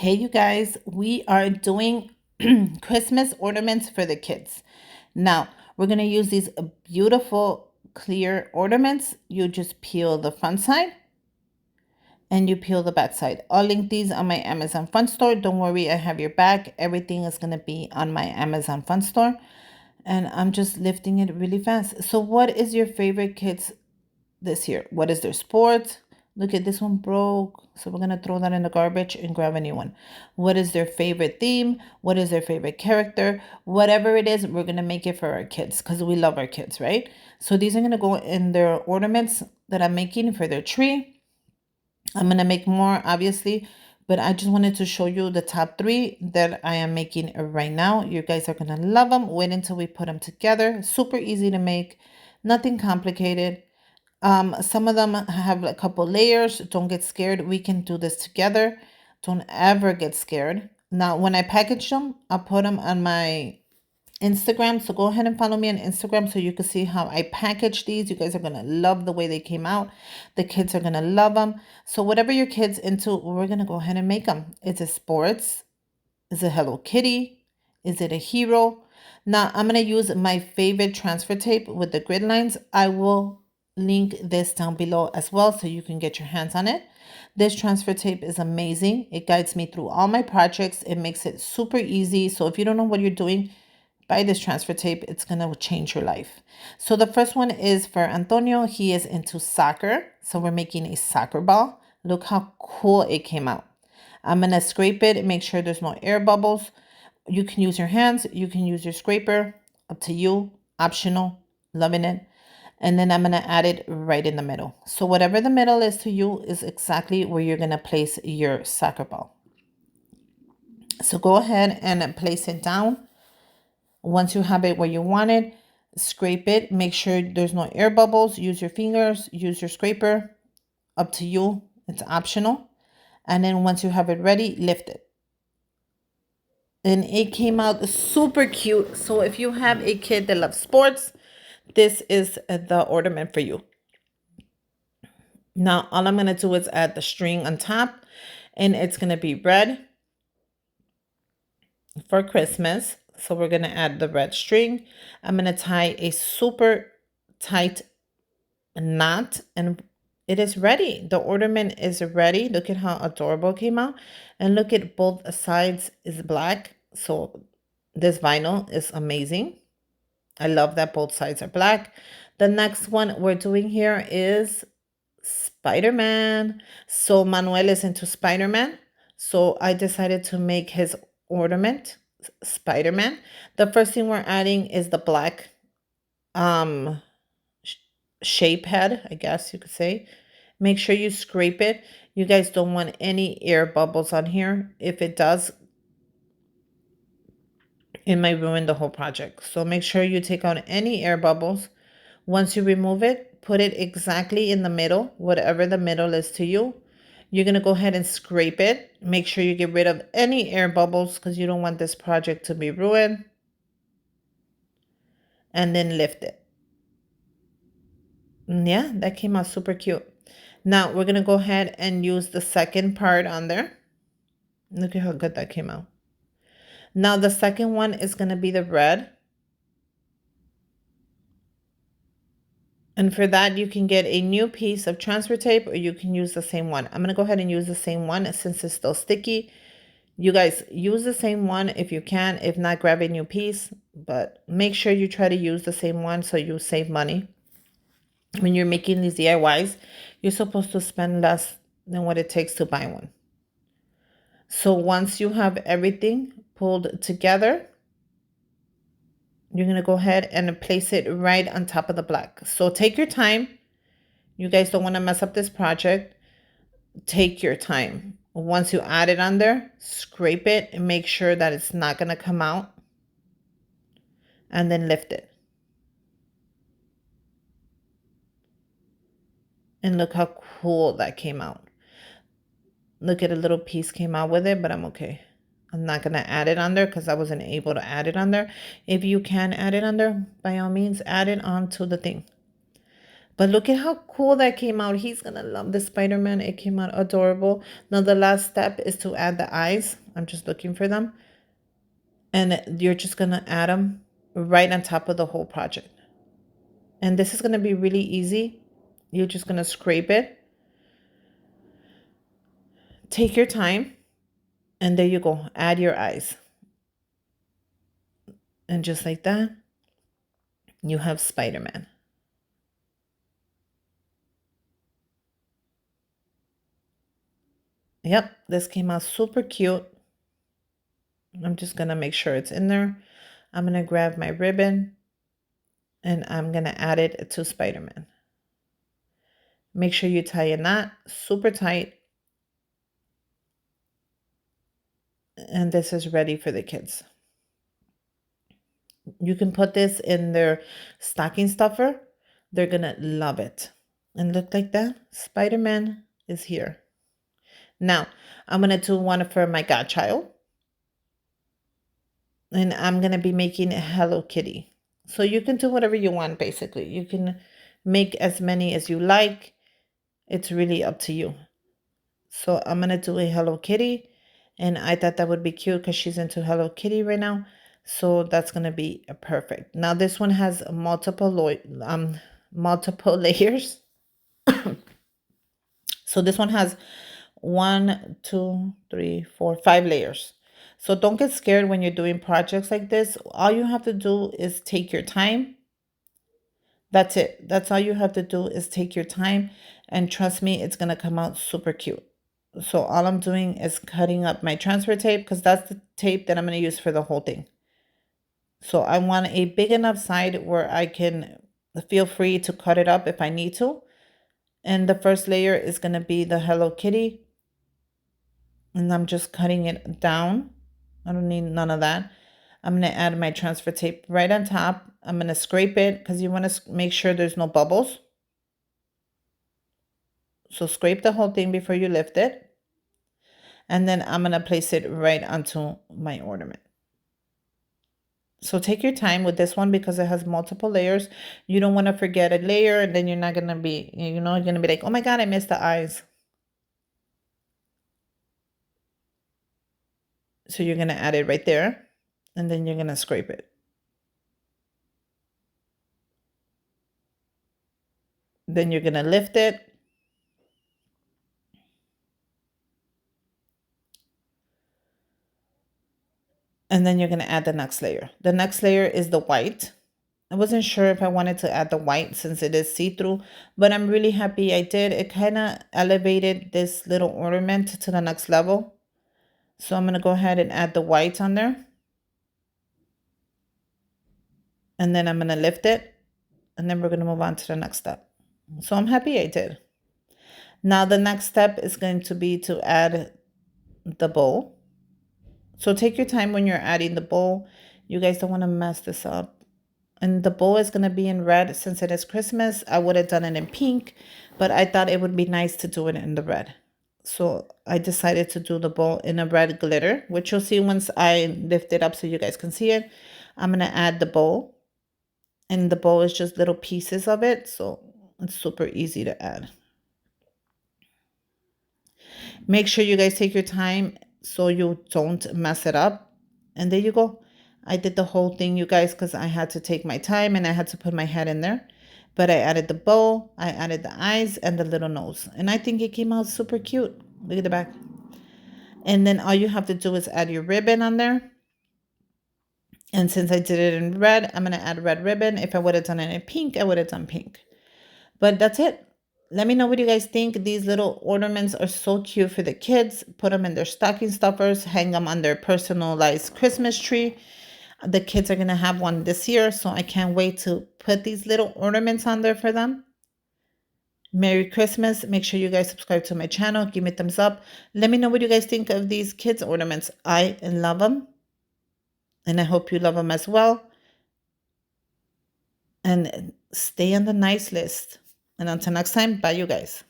Hey, you guys, we are doing Christmas ornaments for the kids. Now, we're going to use these beautiful clear ornaments. You just peel the front side and you peel the back side. I'll link these on my Amazon Fun Store. Don't worry, I have your back. Everything is going to be on my Amazon Fun Store. And I'm just lifting it really fast. So, what is your favorite kids this year? What is their sport? Look at this one broke. So we're going to throw that in the garbage and grab a new one. What is their favorite theme? What is their favorite character? Whatever it is, we're going to make it for our kids because we love our kids, right? So these are going to go in their ornaments that I'm making for their tree. I'm going to make more, obviously, but I just wanted to show you the top 3 that I am making right now. You guys are going to love them. Wait until we put them together. Super easy to make. Nothing complicated. Some of them have a couple layers. Don't get scared. We can do this together. Don't ever get scared. Now, when I package them, I'll put them on my Instagram. So go ahead and follow me on Instagram so you can see how I package these. You guys are going to love the way they came out. The kids are going to love them. So whatever your kids into, we're going to go ahead and make them. Is it sports? Is it Hello Kitty? Is it a hero? Now, I'm going to use my favorite transfer tape with the grid lines. I will link this down below as well so you can get your hands on it. This transfer tape is amazing. It guides me through all my projects. It makes it super easy. So if you don't know what you're doing, buy this transfer tape. It's going to change your life. So the first one is for Antonio. He is into soccer. So we're making a soccer ball. Look how cool it came out. I'm going to scrape it and make sure there's no air bubbles. You can use your hands. You can use your scraper. Up to you. Optional. Loving it. And then I'm going to add it right in the middle. So whatever the middle is to you is exactly where you're going to place your soccer ball. So go ahead and place it down. Once you have it where you want it, scrape it. Make sure there's no air bubbles. Use your fingers. Use your scraper. Up to you. It's optional. And then once you have it ready, lift it. And it came out super cute. So if you have a kid that loves sports, this is the ornament for you. Now, all I'm going to do is add the string on top, and it's going to be red for Christmas. So we're going to add the red string. I'm going to tie a super tight knot, and it is ready. The ornament is ready. Look at how adorable it came out. And look at both sides is black. So this vinyl is amazing. I love that both sides are black. The next one we're doing here is Spider-Man. So Manuel is into Spider-Man. So I decided to make his ornament Spider-Man. The first thing we're adding is the black shape head, I guess you could say. Make sure you scrape it. You guys don't want any air bubbles on here. If it does, it might ruin the whole project. So make sure you take out any air bubbles. Once you remove it, put it exactly in the middle, whatever the middle is to you. You're going to go ahead and scrape it. Make sure you get rid of any air bubbles because you don't want this project to be ruined. And then lift it. And yeah, that came out super cute. Now we're going to go ahead and use the second part on there. Look at how good that came out. Now the second one is going to be the red. And for that, you can get a new piece of transfer tape or you can use the same one. I'm going to go ahead and use the same one since it's still sticky. You guys use the same one if you can. If not, grab a new piece. But make sure you try to use the same one so you save money. When you're making these DIYs, you're supposed to spend less than what it takes to buy one. So once you have everything pulled together, you're going to go ahead and place it right on top of the black. So take your time. You guys don't want to mess up this project. Take your time. Once you add it on there, scrape it and make sure that it's not going to come out. And then lift it. And look how cool that came out. Look at a little piece came out with it, but I'm okay. I'm not going to add it on there because I wasn't able to add it on there. If you can add it on there, by all means, add it onto the thing. But look at how cool that came out. He's gonna love the Spider-Man. It came out adorable. Now the last step is to add the eyes. I'm just looking for them. And you're just gonna add them right on top of the whole project. And this is gonna be really easy. You're just gonna scrape it. Take your time. And there you go. Add your eyes. And just like that, you have Spider-Man. Yep, this came out super cute. I'm just gonna make sure it's in there. I'm gonna grab my ribbon and I'm gonna add it to Spider-Man. Make sure you tie a knot super tight. And this is ready for the kids. You can put this in their stocking stuffer. They're gonna love it. And look like that. Spider-Man is here. Now, I'm gonna do one for my godchild. And I'm gonna be making a Hello Kitty. So you can do whatever you want, basically. You can make as many as you like. It's really up to you. So I'm gonna do a Hello Kitty. And I thought that would be cute because she's into Hello Kitty right now. So that's gonna be perfect. Now this one has multiple layers. So this one has 1, 2, 3, 4, 5 layers. So don't get scared when you're doing projects like this. All you have to do is take your time. That's it. That's all you have to do is take your time. And trust me, it's going to come out super cute. So all I'm doing is cutting up my transfer tape because that's the tape that I'm going to use for the whole thing. So I want a big enough side where I can feel free to cut it up if I need to. And the first layer is going to be the Hello Kitty. And I'm just cutting it down. I don't need none of that. I'm going to add my transfer tape right on top. I'm going to scrape it because you want to make sure there's no bubbles. So scrape the whole thing before you lift it. And then I'm going to place it right onto my ornament. So take your time with this one because it has multiple layers. You don't want to forget a layer and then you're not going to be, you're going to be like, oh my God, I missed the eyes. So you're going to add it right there and then you're going to scrape it. Then you're going to lift it. And then you're going to add the next layer. The next layer is the white. I wasn't sure if I wanted to add the white since it is see-through, but I'm really happy I did. It kind of elevated this little ornament to the next level. So I'm going to go ahead and add the white on there. And then I'm going to lift it. And then we're going to move on to the next step. So I'm happy I did. Now the next step is going to be to add the bow. So take your time when you're adding the bow. You guys don't want to mess this up. And the bow is going to be in red since it is Christmas. I would have done it in pink, but I thought it would be nice to do it in the red. So I decided to do the bow in a red glitter, which you'll see once I lift it up so you guys can see it. I'm going to add the bow. And the bow is just little pieces of it. So it's super easy to add. Make sure you guys take your time so you don't mess it up. And there you go. I did the whole thing, you guys, because I had to take my time and I had to put my head in there. But I added the bow, I added the eyes and the little nose. And I think it came out super cute. Look at the back. And then all you have to do is add your ribbon on there. And since I did it in red, I'm going to add red ribbon. If I would have done it in pink, I would have done pink. But that's it. Let me know what you guys think. These little ornaments are so cute for the kids. Put them in their stocking stuffers. Hang them on their personalized Christmas tree. The kids are going to have one this year, so I can't wait to put these little ornaments on there for them. Merry Christmas. Make sure you guys subscribe to my channel. Give me a thumbs up. Let me know what you guys think of these kids ornaments. I love them. And I hope you love them as well. And stay on the nice list. And until next time, bye you guys.